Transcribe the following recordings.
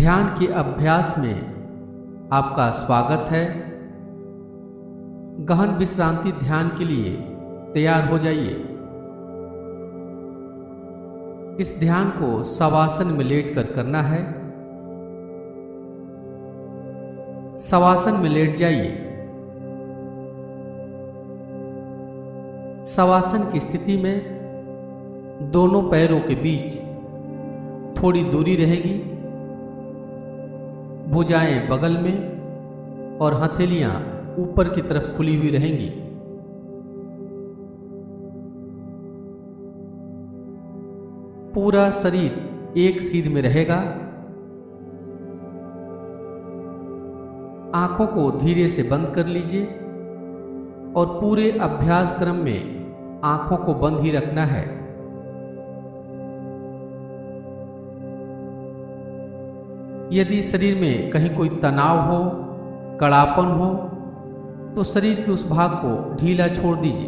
ध्यान के अभ्यास में आपका स्वागत है। गहन विश्रांति ध्यान के लिए तैयार हो जाइए। इस ध्यान को शवासन में लेटकर करना है। शवासन में लेट जाइए। शवासन की स्थिति में दोनों पैरों के बीच थोड़ी दूरी रहेगी। भुजाएं बगल में और हथेलियां ऊपर की तरफ खुली हुई रहेंगी। पूरा शरीर एक सीध में रहेगा। आंखों को धीरे से बंद कर लीजिए और पूरे अभ्यास क्रम में आंखों को बंद ही रखना है। यदि शरीर में कहीं कोई तनाव हो, कड़ापन हो, तो शरीर के उस भाग को ढीला छोड़ दीजिए।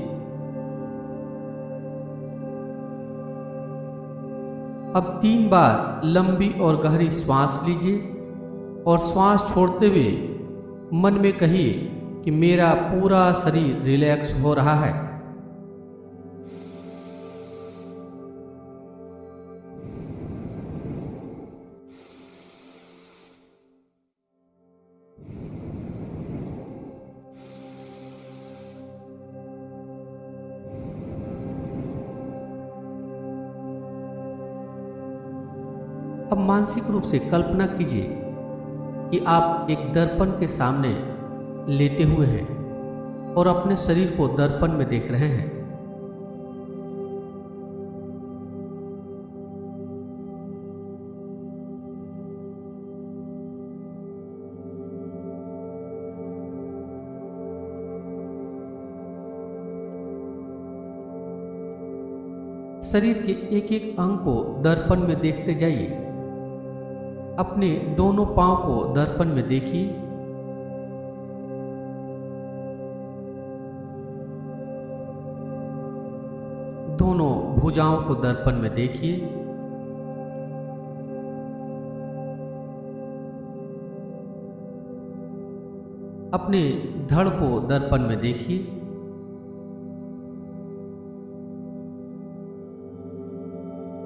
अब 3 बार लंबी और गहरी श्वास लीजिए और श्वास छोड़ते हुए मन में कहिए कि मेरा पूरा शरीर रिलैक्स हो रहा है। अब मानसिक रूप से कल्पना कीजिए कि आप एक दर्पण के सामने लेटे हुए हैं और अपने शरीर को दर्पण में देख रहे हैं। शरीर के एक एक अंग को दर्पण में देखते जाइए। अपने दोनों पांव को दर्पण में देखिए। दोनों भुजाओं को दर्पण में देखिए। अपने धड़ को दर्पण में देखिए।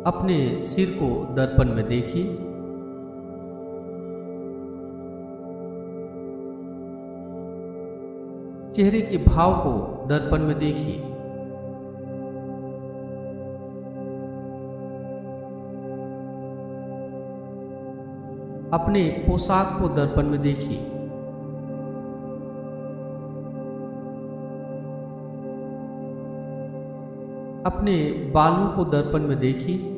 अपने सिर को दर्पण में देखिए। चेहरे के भाव को दर्पण में देखिए। अपने पोशाक को दर्पण में देखिए। अपने बालों को दर्पण में देखिए।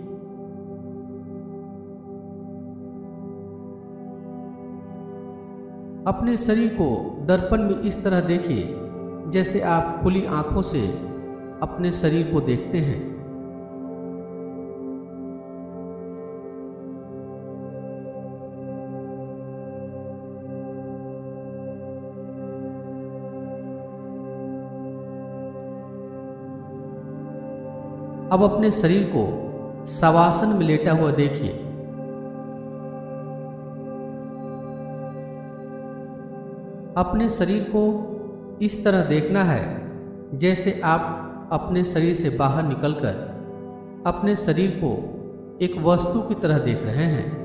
अपने शरीर को दर्पण में इस तरह देखिए जैसे आप खुली आंखों से अपने शरीर को देखते हैं। अब अपने शरीर को शवासन में लेटा हुआ देखिए। अपने शरीर को इस तरह देखना है जैसे आप अपने शरीर से बाहर निकलकर अपने शरीर को एक वस्तु की तरह देख रहे हैं।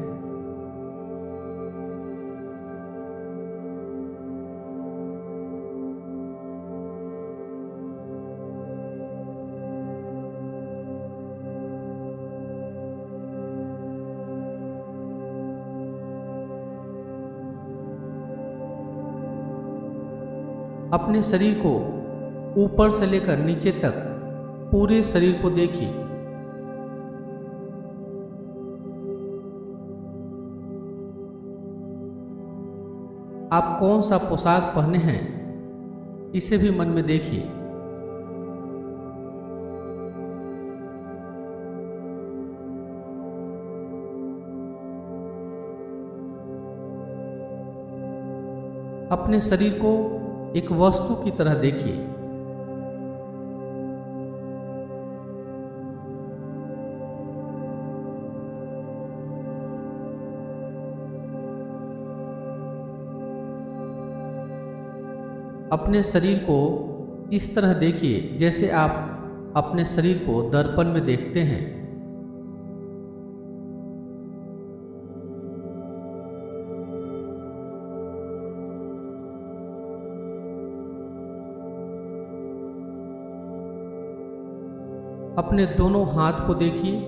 अपने शरीर को ऊपर से लेकर नीचे तक पूरे शरीर को देखिए। आप कौन सा पोशाक पहने हैं इसे भी मन में देखिए। अपने शरीर को एक वस्तु की तरह देखिए। अपने शरीर को इस तरह देखिए जैसे आप अपने शरीर को दर्पण में देखते हैं। अपने दोनों हाथ को देखिए।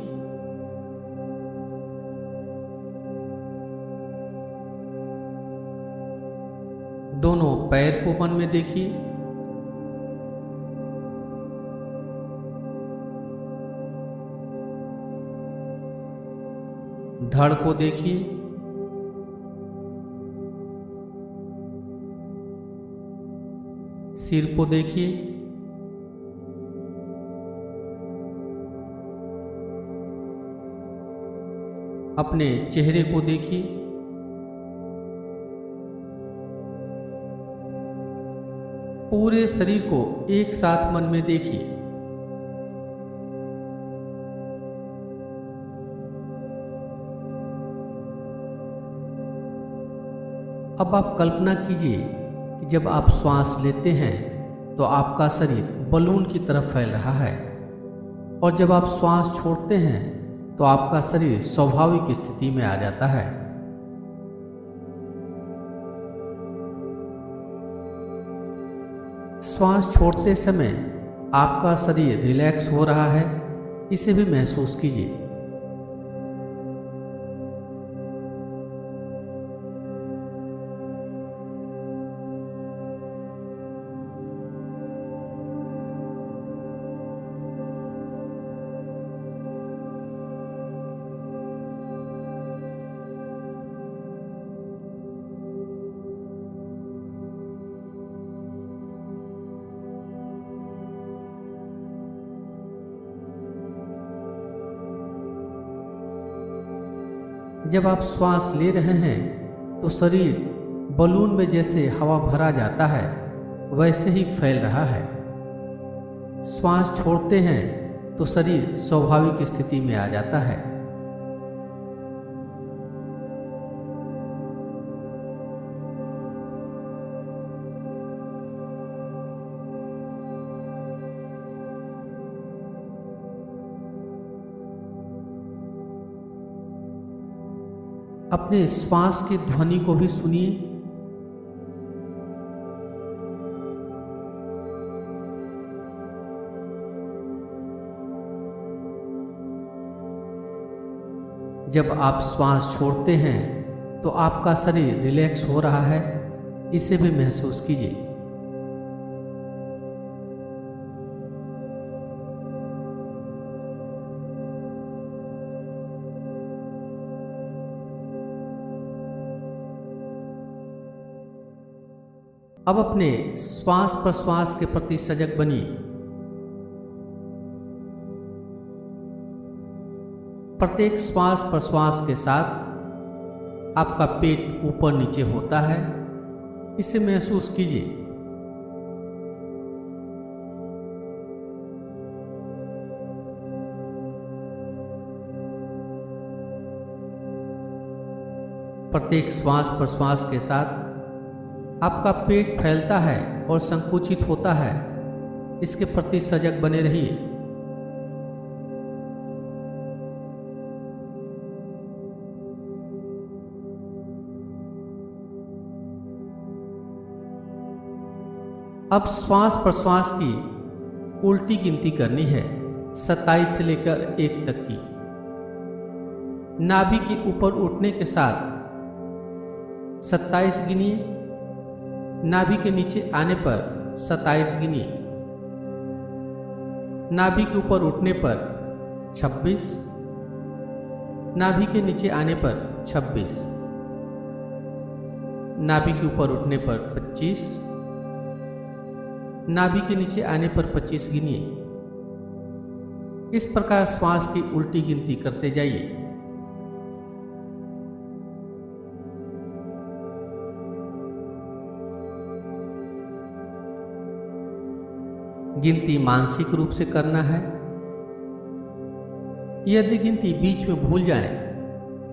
दोनों पैर को मन में देखिए। धड़ को देखिए। सिर को देखिए। अपने चेहरे को देखिए। पूरे शरीर को एक साथ मन में देखिए। अब आप कल्पना कीजिए कि जब आप श्वास लेते हैं तो आपका शरीर बलून की तरह फैल रहा है, और जब आप श्वास छोड़ते हैं तो आपका शरीर स्वाभाविक स्थिति में आ जाता है। श्वास छोड़ते समय आपका शरीर रिलैक्स हो रहा है, इसे भी महसूस कीजिए। जब आप श्वास ले रहे हैं तो शरीर बलून में जैसे हवा भरा जाता है वैसे ही फैल रहा है। श्वास छोड़ते हैं तो शरीर स्वाभाविक स्थिति में आ जाता है। अपने श्वास की ध्वनि को भी सुनिए। जब आप श्वास छोड़ते हैं तो आपका शरीर रिलैक्स हो रहा है, इसे भी महसूस कीजिए। अब अपने श्वास प्रश्वास के प्रति सजग बनिए। प्रत्येक श्वास प्रश्वास के साथ आपका पेट ऊपर नीचे होता है, इसे महसूस कीजिए। प्रत्येक श्वास प्रश्वास के साथ आपका पेट फैलता है और संकुचित होता है, इसके प्रति सजग बने रहिए। अब श्वास प्रश्वास की उल्टी गिनती करनी है, 27 से लेकर 1 तक की। नाभि के ऊपर उठने के साथ 27 गिनिए। नाभि के नीचे आने पर 27 गिनिए। नाभि के ऊपर उठने पर 26। नाभि के नीचे आने पर 26। नाभि के ऊपर उठने पर 25। नाभि के नीचे आने पर 25 गिनिए। इस प्रकार श्वास की उल्टी गिनती करते जाइए। गिनती मानसिक रूप से करना है। यदि गिनती बीच में भूल जाए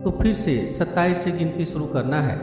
तो फिर से 27 से गिनती शुरू करना है।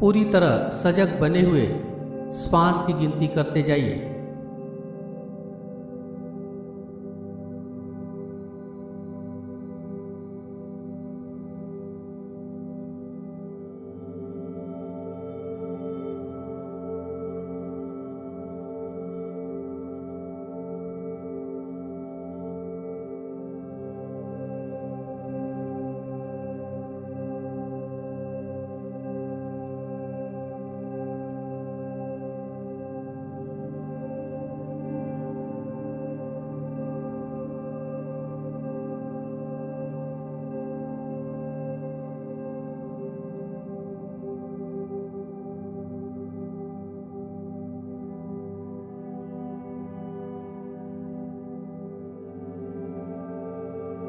पूरी तरह सजग बने हुए श्वास की गिनती करते जाइए।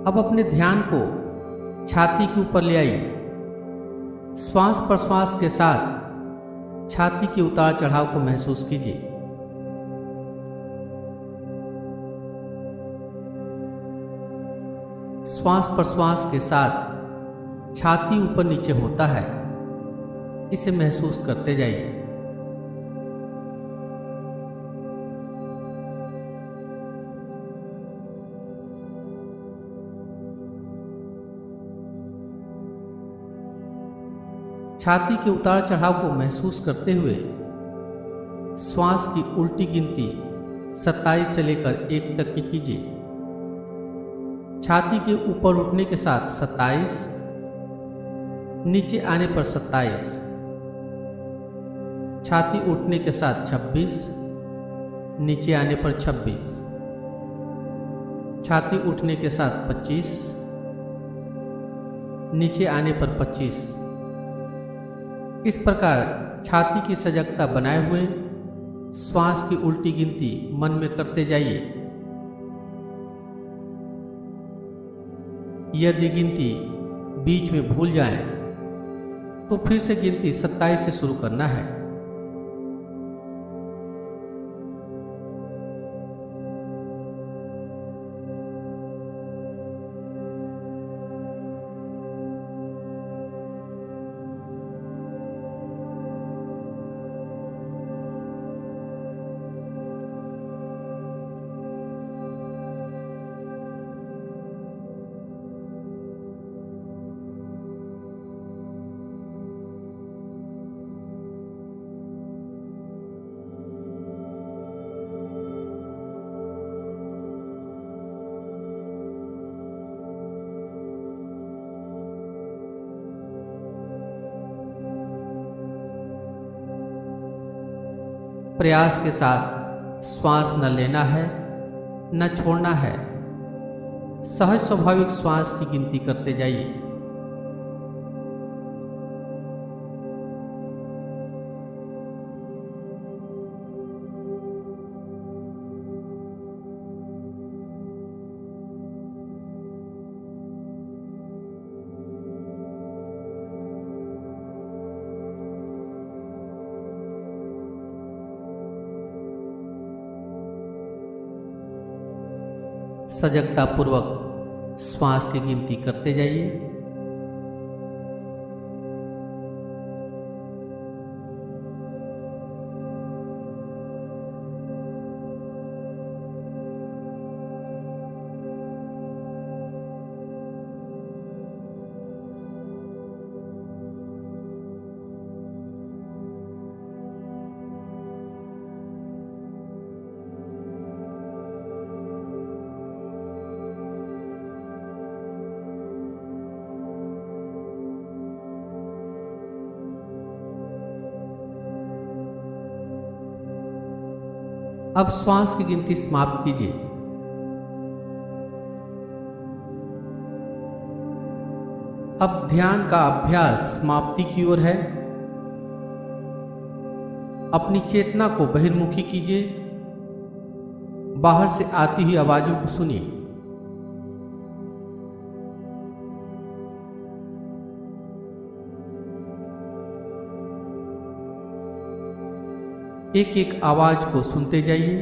अब अपने ध्यान को छाती के ऊपर ले आइए। श्वास प्रश्वास के साथ छाती के उतार चढ़ाव को महसूस कीजिए। श्वास प्रश्वास के साथ छाती ऊपर नीचे होता है, इसे महसूस करते जाइए। छाती के उतार चढ़ाव को महसूस करते हुए श्वास की उल्टी गिनती 27 से लेकर 1 तक की कीजिए। छाती के ऊपर उठने के साथ 27, नीचे आने पर 27, छाती उठने के साथ 26, नीचे आने पर 26, छाती उठने के साथ 25, नीचे आने पर 25। इस प्रकार छाती की सजगता बनाए हुए श्वास की उल्टी गिनती मन में करते जाइए। यदि गिनती बीच में भूल जाए तो फिर से गिनती 27 से शुरू करना है। प्रयास के साथ श्वास न लेना है न छोड़ना है। सहज स्वाभाविक श्वास की गिनती करते जाइए। सजगता पूर्वक श्वास की गिनती करते जाइए। अब श्वास की गिनती समाप्त कीजिए। अब ध्यान का अभ्यास समाप्ति की ओर है। अपनी चेतना को बहिर्मुखी कीजिए। बाहर से आती हुई आवाजों को सुनिए। एक एक आवाज को सुनते जाइए।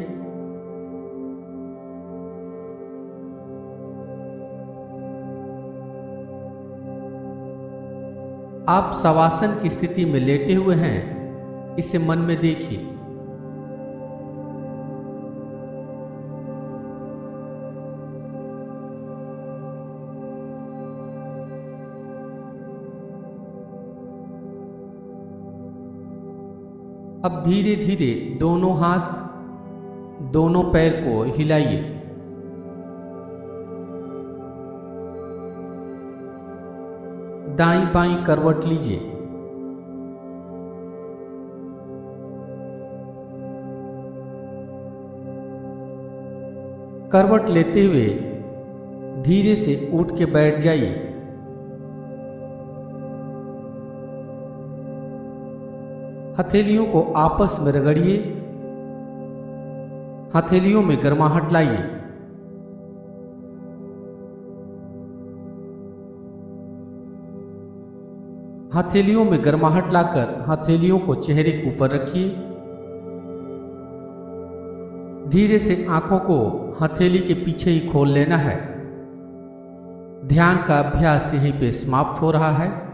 आप शवासन की स्थिति में लेटे हुए हैं, इसे मन में देखिए। अब धीरे धीरे दोनों हाथ, दोनों पैर को हिलाइए। दाईं बाईं करवट लीजिए। करवट लेते हुए धीरे से उठ के बैठ जाइए। हथेलियों को आपस में रगड़िए। हथेलियों में गर्माहट लाइए। हथेलियों में गर्माहट लाकर हथेलियों को चेहरे के ऊपर रखिए। धीरे से आंखों को हथेली के पीछे ही खोल लेना है। ध्यान का अभ्यास यहीं पे समाप्त हो रहा है।